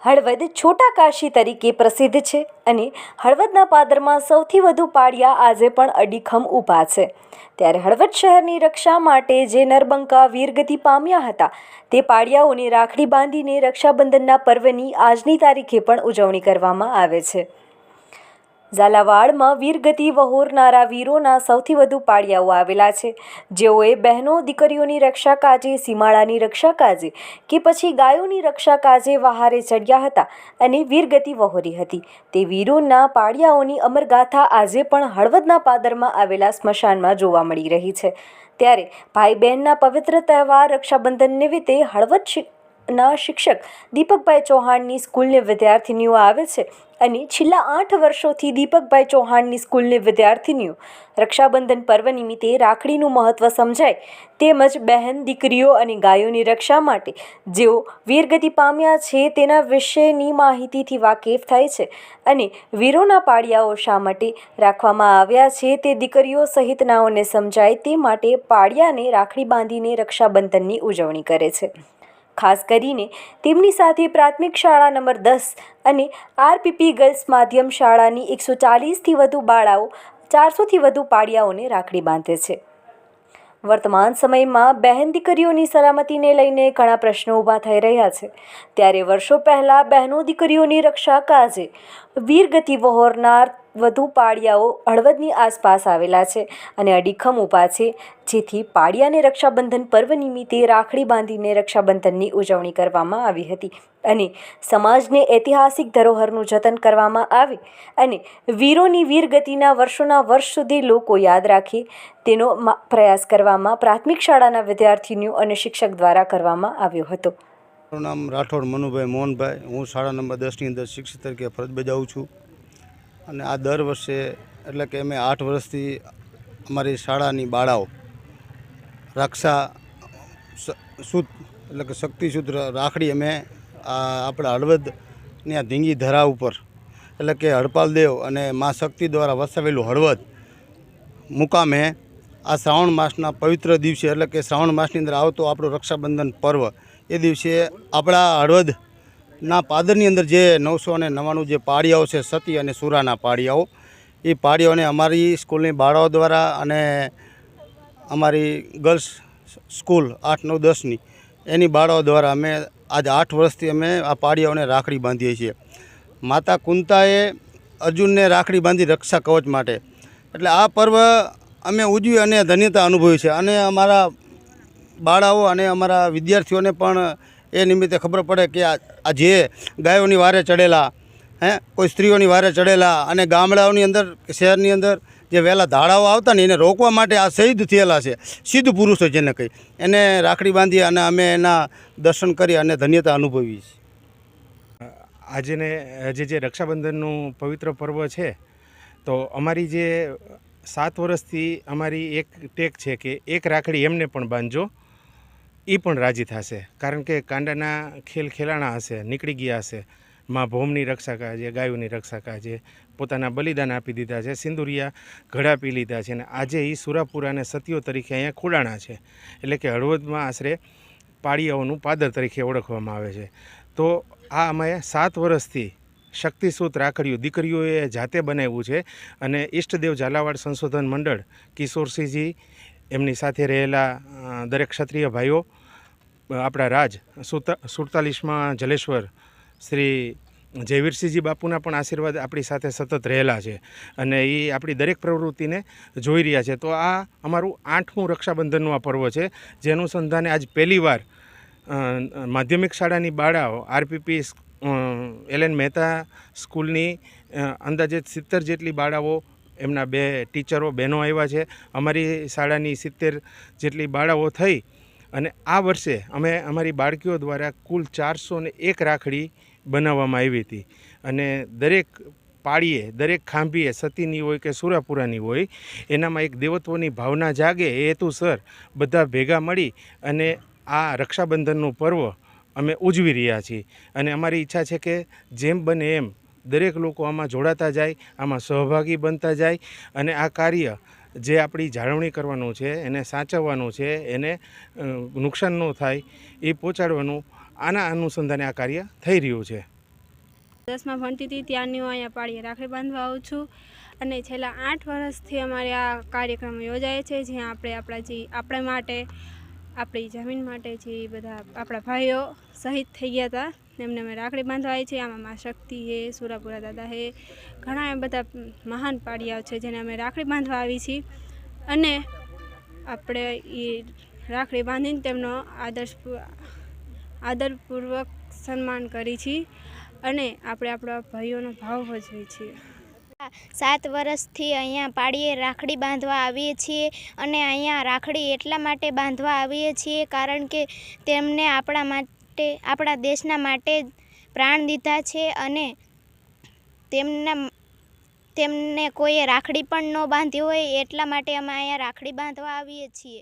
હળવદ છોટા કાશી તરીકે પ્રસિદ્ધ છે અને હળવદના પાદરમાં સૌથી વધુ પાળિયા આજે પણ અડીખમ ઊભા છે। ત્યારે હળવદ શહેરની રક્ષા માટે જે નરબંકા વીરગતિ પામ્યા હતા તે પાળિયાઓને રાખડી બાંધીને રક્ષાબંધનના પર્વની આજની તારીખે પણ ઉજવણી કરવામાં આવે છે। ઝાલાવાડમાં વીરગતિ વહોરનારા વીરોના સૌથી વધુ પાળિયાઓ આવેલા છે, જેઓએ બહેનો દીકરીઓની રક્ષા કાજે, સીમાડાની રક્ષા કાજે કે પછી ગાયોની રક્ષા કાજે વહારે ચડ્યા હતા અને વીરગતિ વહોરી હતી। તે વીરોના પાળિયાઓની અમરગાથા આજે પણ હળવદના પાદરમાં આવેલા સ્મશાનમાં જોવા મળી રહી છે। ત્યારે ભાઈ બહેનના પવિત્ર તહેવાર રક્ષાબંધન નિમિત્તે હળવદના શિક્ષક દીપકભાઈ ચૌહાણની સ્કૂલની વિદ્યાર્થીનીઓ આવે છે અને છેલ્લા 8 વર્ષોથી દીપકભાઈ ચૌહાણની સ્કૂલની વિદ્યાર્થીનીઓ રક્ષાબંધન પર્વ નિમિત્તે રાખડીનું મહત્ત્વ સમજાય તેમજ બહેન દીકરીઓ અને ગાયોની રક્ષા માટે જેઓ વીરગતિ પામ્યા છે તેના વિશેની માહિતીથી વાકેફ થાય છે અને વીરોના પાળિયાઓ શા માટે રાખવામાં આવ્યા છે તે દીકરીઓ સહિતનાઓને સમજાય તે માટે પાળિયાને રાખડી બાંધીને રક્ષાબંધનની ઉજવણી કરે છે। ખાસ કરીને તેમની સાથે પ્રાથમિક શાળા નંબર 10 અને આરપીપી ગર્લ્સ માધ્યમ શાળાની 140થી વધુ બાળાઓ 400થી વધુ પાળિયાઓને રાખડી બાંધે છે। વર્તમાન સમયમાં બહેન દીકરીઓની સલામતીને લઈને ઘણા પ્રશ્નો ઊભા થઈ રહ્યા છે। ત્યારે વર્ષો પહેલાં બહેનો દીકરીઓની રક્ષા કાજે વીરગતિ વહોરનાર વધુ પાળિયાઓ હળવદની આસપાસ આવેલા છે અને અડીખમ ઊભા છે, જેથી પાળિયાને રક્ષાબંધન પર્વ નિમિત્તે રાખડી બાંધીને રક્ષાબંધનની ઉજવણી કરવામાં આવી હતી અને સમાજને ઐતિહાસિક ધરોહરનું જતન કરવામાં આવે અને વીરોની વીરગતિના વર્ષોના વર્ષ સુધી લોકો યાદ રાખે તેનો પ્રયાસ કરવામાં પ્રાથમિક શાળાના વિદ્યાર્થીનીઓ અને શિક્ષક દ્વારા કરવામાં આવ્યો હતો। મારું નામ રાઠોડ મનુભાઈ મોહનભાઈ, હું શાળા નંબર 10ની અંદર શિક્ષક તરીકે ફરજ બજાવું છું અને આ દર વર્ષે એટલે કે અમે 8 વર્ષથી અમારી શાળાની બાળાઓ રક્ષા સૂત એટલે કે શક્તિસૂત્ર રાખડી અમે આપણા હળવદની આ ધીંગી ધરા ઉપર એટલે કે હડપાલ દેવ અને મા શક્તિ દ્વારા વસાવેલું હળવદ મુકામે આ શ્રાવણ માસના પવિત્ર દિવસે એટલે કે શ્રાવણ માસની અંદર આવતો આપણો રક્ષાબંધન પર્વ એ દિવસે આપણા હળવદના પાદરની અંદર જે 999 જે પાળિયાઓ છે, સતી અને સુરાના પાળિયાઓ, એ પાળિયાઓને અમારી સ્કૂલની બાળાઓ દ્વારા અને અમારી ગર્લ્સ સ્કૂલ 8, 9, 10ની એની બાળાઓ દ્વારા અમે આજ 8 વર્ષથી અમે આ પાળિયાઓને રાખડી બાંધીએ છીએ। માતા કુંતાએ અર્જુનને રાખડી બાંધી રક્ષા કવચ માટે, એટલે આ પર્વ અમે ઉજવી અને ધન્યતા અનુભવી છે અને અમારા બાળાઓ અને અમારા વિદ્યાર્થીઓને પણ એ નિમિત્તે ખબર પડે કે આ જે ગાયોની વારે ચડેલા કોઈ સ્ત્રીઓની વારે ચડેલા અને ગામડાઓની અંદર શહેરની અંદર જે વહેલા ધાડાઓ આવતા ને એને રોકવા માટે આ શહીદ થયેલા છે, સિદ્ધ પુરુષો જેને કહી, એને રાખડી બાંધી અને અમે એના દર્શન કરી અને ધન્યતા અનુભવી છે। આજે જે રક્ષાબંધનનું પવિત્ર પર્વ છે, તો અમારી જે 7 વર્ષથી અમારી એક ટેક છે કે એક રાખડી એમને પણ બાંધજો, એ પણ રાજી થશે, કારણ કે કાંડાના ખેલાણા હશે, નીકળી ગયા હશે, મા ભૌમની રક્ષા કાજે, ગાયોની રક્ષા કાજે પોતાના બલિદાન આપી દીધા છે, સિંદુરિયા ઘડા પી લીધા છે અને આજે એ સુરાપુરા અને સતીઓ તરીકે અહીંયા ખોડાણા છે, એટલે કે હળવદમાં આશરે પાળિયાઓનું પાદર તરીકે ઓળખવામાં આવે છે। તો આ અમે 7 વર્ષથી શક્તિસૂત રાખડીઓ દીકરીઓએ જાતે બનાવ્યું છે અને ઈષ્ટદેવ ઝાલાવાડ સંશોધન મંડળ કિશોરસિંહજી, એમની સાથે રહેલા દરેક ક્ષત્રિય ભાઈઓ, આપણા રાજ 47માં જલેશ્વર શ્રી જયવીરસિંહજી બાપુના પણ આશીર્વાદ આપણી સાથે સતત રહેલા છે અને એ આપણી દરેક પ્રવૃત્તિને જોઈ રહ્યા છે। તો આ અમારું 8મું રક્ષાબંધનનું આ પર્વ છે, જે અનુસંધાને આજ પહેલીવાર માધ્યમિક શાળાની બાળાઓ આરપીપી એલએન મહેતા સ્કૂલની અંદાજે 70 જેટલી બાળાઓ, એમના 2 ટીચરો બહેનો આવ્યા છે, અમારી શાળાની 70 જેટલી બાળાઓ થઈ અને આ વર્ષે અમે અમારી બાળકીઓ દ્વારા કુલ 401 રાખડી બનાવવામાં આવી હતી અને દરેક પાળીએ, દરેક ખાંભીએ સતીની હોય કે સુરાપુરાની હોય, એનામાં એક દેવત્વની ભાવના જાગે એ હેતુસર બધા ભેગા મળી અને આ રક્ષાબંધનનું પર્વ અમે ઉજવી રહ્યા છીએ અને અમારી ઈચ્છા છે કે જેમ બને એમ દરેક લોકો આમાં જોડાતા જાય, આમાં સહભાગી બનતા જાય અને આ કાર્ય જે આપણી જાળવણી કરવાનું છે, એને સાચવવાનું છે, એને નુકસાન ન થાય એ પહોંચાડવાનું, આના અનુસંધાને આ કાર્ય થઈ રહ્યું છે। 10માં ભણતી હતી ત્યારની હું અહીંયા પાળીએ રાખડી બાંધવા આવું છું અને છેલ્લા 8 વર્ષથી અમારે આ કાર્યક્રમ યોજાય છે, જ્યાં આપણે માટે આપણી જમીન માટે જે બધા આપણા ભાઈઓ શહીદ થઈ ગયા હતા એમને અમે રાખડી બાંધવા આવી છીએ. આમાં મા શક્તિ હે, સુરાપુરા દાદા હે, ઘણા એમ બધા મહાન પાળિયાઓ છે જેને અમે રાખડી બાંધવા આવી છીએ અને આપણે એ રાખડી બાંધીને તેમનો આદરપૂર્વક સન્માન કરી છીએ અને આપણે આપણા ભાઈઓનો ભાવ ભજવીએ છીએ. 7 વર્ષથી અહીંયા પાળીએ રાખડી બાંધવા આવીએ છીએ અને અહીંયા રાખડી એટલા માટે બાંધવા આવીએ છીએ કારણ કે તેમને આપણા દેશના માટે પ્રાણ દીધા છે અને તેમને કોઈએ રાખડી પણ ન બાંધી હોય એટલા માટે અમે અહીંયા રાખડી બાંધવા આવીએ છીએ.